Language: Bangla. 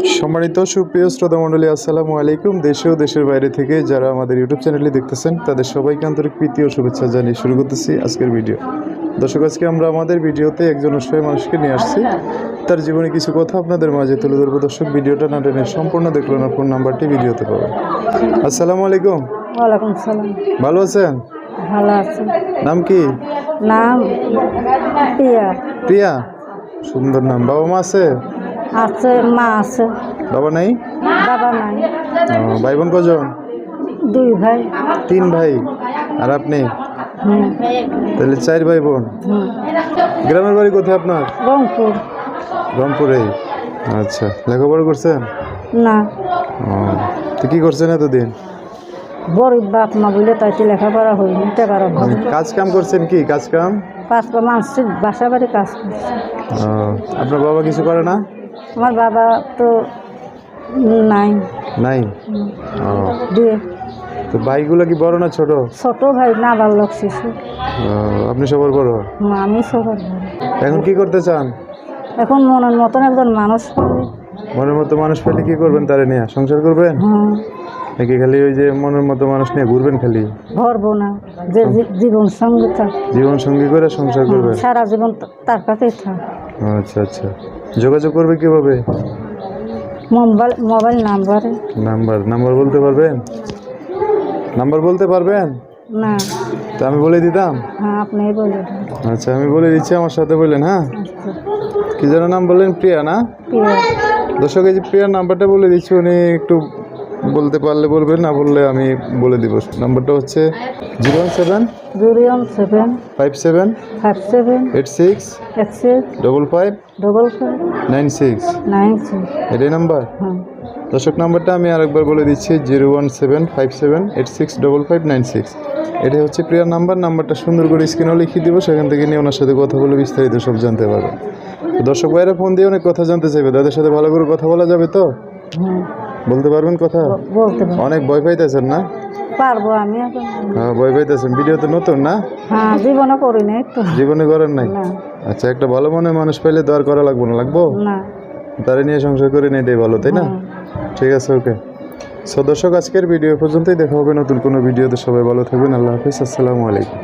সম্মানিত সুপ্রিয় শ্রোতা মণ্ডলী, আসসালামু আলাইকুম। দেশে ও দেশের বাইরে থেকে যারা আমাদের ইউটিউব চ্যানেলটি দেখতেছেন তাদের সবাইকে আন্তরিক প্রীতি ও শুভেচ্ছা জানিয়ে শুরু করতেছি আজকের ভিডিও। দর্শক, আজকে আমরা আমাদের ভিডিওতে একজন অসহায় মানুষকে নিয়ে আসছি, তার জীবনে কিছু কথা আপনাদের মাঝে তুলে ধরবো। দর্শক, ভিডিওটা না টেনে সম্পূর্ণ দেখলেন, ফোন নাম্বারটি ভিডিওতে পাবেন। আসসালামু আলাইকুম। ওয়ালাইকুম সালাম। ভালো আছেন? ভালো আছি। নাম কি? নাম প্রিয়া। প্রিয়া, সুন্দর নাম। বাবা মা আছে? আছে, মা আছে। বাবা নাই? বাবা নাই। ভাই বোন কজন? 2 ভাই। 3 ভাই আর আপনি? তাহলে 4 ভাই বোন। গ্রামের বাড়ি কোথায় আপনার? রংপুর। রংপুরে। আচ্ছা, লেখাপড়া করছেন? না। তো কি করছেন এতদিন? গরিব বাপ মা বলে তাই লেখাপড়া হয়নি। কাজ কাম করছেন? কি কাজ কাম? 5 মাসের বাসা বাড়ি কাজ করছে। আপনার বাবা কিছু করে না? আমার বাবা তো নাই। নাই? দুয়ে। তো ভাইগুলো কি বড় না ছোট? ছোট ভাই, না বালক শিশু। আপনি সবার বড়? আমি সবার বড়। এখন কি করতে চান? এখন মনের মতন একজন মানুষ পাবে। মনের মতো মানুষ পেলে কি করবেন? তারে নিয়ে সংসার করবেন নাকি খালি ওই যে মনের মতো মানুষ নিয়ে ঘুরবেন? খালি ভরবো না, যে জীবন সঙ্গী থাক, জীবন সঙ্গী করে সংসার করবেন সারা জীবন তার কাছেই থাক। আচ্ছা আচ্ছা। যোগাযোগ করবে কিভাবে? মোবাইল নাম্বার বলতে পারবেন? নাম্বার বলতে পারবেন না? তা আমি বলে দিতাম। হ্যাঁ, আপনি বলে। আচ্ছা, আমি বলে দিচ্ছি, আমার সাথে বললেন। হ্যাঁ, কি যেন নাম বললেন? প্রিয়া না? দর্শক, এই যে প্রিয়ার নাম্বারটা বলে দিচ্ছি, উনি একটু বলতে পারলে বলবেন, না বললে আমি বলে দিব। নাম্বারটা হচ্ছে 017 57 86 55 96। এটাই নাম্বার? দর্শক, নাম্বারটা আমি আরেকবার বলে দিচ্ছি, 017 57 86 55 96। এটাই হচ্ছে প্রিয়ার নাম্বার। নাম্বারটা সুন্দর করে স্ক্রিনেও লিখিয়ে দিব, সেখান থেকে নিয়ে ওনার সাথে কথা বলে বিস্তারিত সব জানতে পারবেন। দর্শক ভাইরা ফোন দিয়ে অনেক কথা জানতে চাইবে, তাদের সাথে ভালো করে কথা বলা যাবে তো? বলতে পারবেন কথা? অনেক ভয় পাইতেছেন না? পারবো আমি। হ্যাঁ, ভয় পাইতেছেন। ভিডিওতে নতুন না? হ্যাঁ, জীবনে করি নাই তো। জীবনে করেন নাই? আচ্ছা, একটা ভালো মনে মানুষ পাইলে তো আর করা লাগবো না? লাগবো না, তারা নিয়ে সংসার করে নেই, এটাই ভালো, তাই না? ঠিক আছে, ওকে। দর্শক, আজকের ভিডিও পর্যন্তই। দেখা হবে নতুন কোনো ভিডিওতে। সবাই ভালো থাকবেন। আল্লাহ হাফিজ। আসসালামু আলাইকুম।